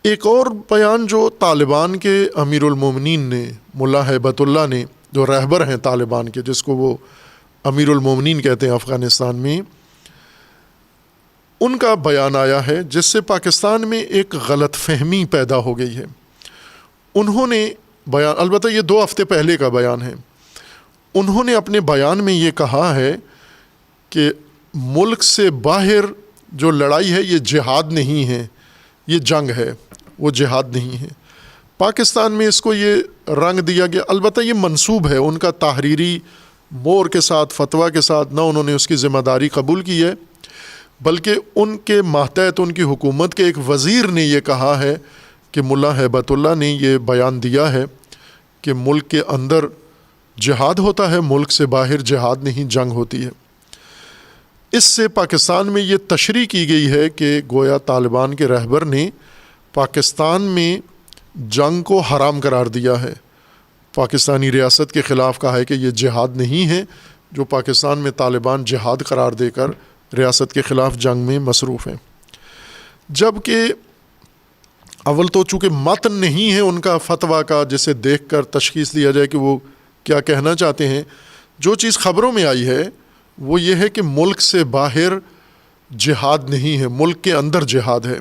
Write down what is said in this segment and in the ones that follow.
ایک اور بیان جو طالبان کے امیر المومنین نے، ملا ہیبت اللہ نے، جو رہبر ہیں طالبان کے، جس کو وہ امیر المومنین کہتے ہیں افغانستان میں، ان کا بیان آیا ہے جس سے پاکستان میں ایک غلط فہمی پیدا ہو گئی ہے۔ انہوں نے بیان، البتہ یہ 2 ہفتے پہلے کا بیان ہے، انہوں نے اپنے بیان میں یہ کہا ہے کہ ملک سے باہر جو لڑائی ہے یہ جہاد نہیں ہے، یہ جنگ ہے، وہ جہاد نہیں ہے۔ پاکستان میں اس کو یہ رنگ دیا گیا، البتہ یہ منسوب ہے ان کا تحریری مور کے ساتھ، فتویٰ کے ساتھ، نہ انہوں نے اس کی ذمہ داری قبول کی ہے، بلکہ ان کے ماتحت ان کی حکومت کے ایک وزیر نے یہ کہا ہے کہ ملا ہیبت اللہ نے یہ بیان دیا ہے کہ ملک کے اندر جہاد ہوتا ہے، ملک سے باہر جہاد نہیں، جنگ ہوتی ہے۔ اس سے پاکستان میں یہ تشریح کی گئی ہے کہ گویا طالبان کے رہبر نے پاکستان میں جنگ کو حرام قرار دیا ہے، پاکستانی ریاست کے خلاف کہا ہے کہ یہ جہاد نہیں ہے، جو پاکستان میں طالبان جہاد قرار دے کر ریاست کے خلاف جنگ میں مصروف ہیں۔ جبکہ اول تو چونکہ متن نہیں ہے ان کا فتویٰ کا جسے دیکھ کر تشخیص دیا جائے کہ وہ کیا کہنا چاہتے ہیں، جو چیز خبروں میں آئی ہے وہ یہ ہے کہ ملک سے باہر جہاد نہیں ہے، ملک کے اندر جہاد ہے۔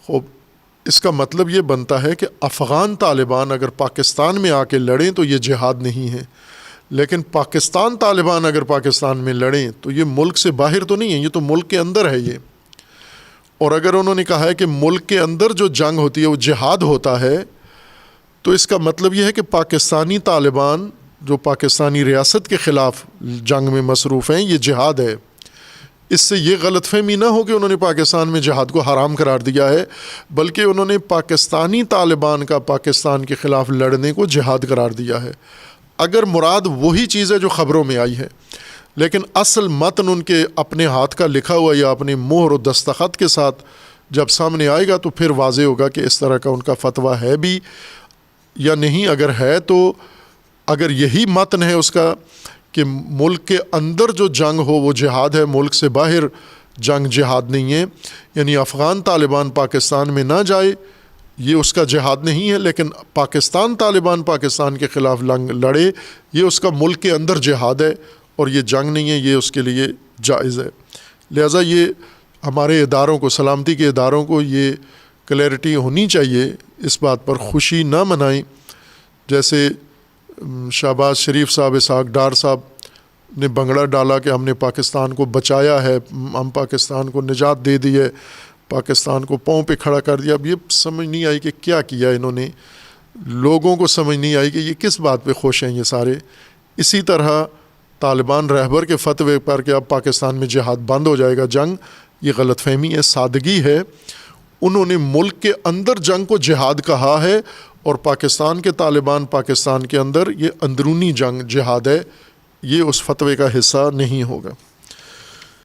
خوب، اس کا مطلب یہ بنتا ہے کہ افغان طالبان اگر پاکستان میں آ کے لڑیں تو یہ جہاد نہیں ہے، لیکن پاکستان طالبان اگر پاکستان میں لڑیں تو یہ ملک سے باہر تو نہیں ہے، یہ تو ملک کے اندر ہے یہ۔ اور اگر انہوں نے کہا ہے کہ ملک کے اندر جو جنگ ہوتی ہے وہ جہاد ہوتا ہے، تو اس کا مطلب یہ ہے کہ پاکستانی طالبان جو پاکستانی ریاست کے خلاف جنگ میں مصروف ہیں یہ جہاد ہے۔ اس سے یہ غلط فہمی نہ ہو کہ انہوں نے پاکستان میں جہاد کو حرام قرار دیا ہے، بلکہ انہوں نے پاکستانی طالبان کا پاکستان کے خلاف لڑنے کو جہاد قرار دیا ہے۔ اگر مراد وہی چیز ہے جو خبروں میں آئی ہے، لیکن اصل متن ان کے اپنے ہاتھ کا لکھا ہوا یا اپنے مہر و دستخط کے ساتھ جب سامنے آئے گا تو پھر واضح ہوگا کہ اس طرح کا ان کا فتویٰ ہے بھی یا نہیں۔ اگر ہے تو اگر یہی متن ہے اس کا کہ ملک کے اندر جو جنگ ہو وہ جہاد ہے، ملک سے باہر جنگ جہاد نہیں ہے، یعنی افغان طالبان پاکستان میں نہ جائے یہ اس کا جہاد نہیں ہے، لیکن پاکستان طالبان پاکستان کے خلاف لڑے یہ اس کا ملک کے اندر جہاد ہے اور یہ جنگ نہیں ہے، یہ اس کے لیے جائز ہے۔ لہٰذا یہ ہمارے اداروں کو، سلامتی کے اداروں کو یہ کلیئرٹی ہونی چاہیے، اس بات پر خوشی نہ منائیں۔ جیسے شہباز شریف صاحب، اسحاق ڈار صاحب نے بنگڑا ڈالا کہ ہم نے پاکستان کو بچایا ہے، ہم پاکستان کو نجات دے دی ہے، پاکستان کو پاؤں پہ کھڑا کر دیا۔ اب یہ سمجھ نہیں آئی کہ کیا کیا انہوں نے، لوگوں کو سمجھ نہیں آئی کہ یہ کس بات پہ خوش ہیں یہ سارے۔ اسی طرح طالبان رہبر کے فتوے پر کہ اب پاکستان میں جہاد بند ہو جائے گا، جنگ، یہ غلط فہمی ہے، سادگی ہے۔ انہوں نے ملک کے اندر جنگ کو جہاد کہا ہے اور پاکستان کے طالبان پاکستان کے اندر یہ اندرونی جنگ جہاد ہے، یہ اس فتوے کا حصہ نہیں ہوگا۔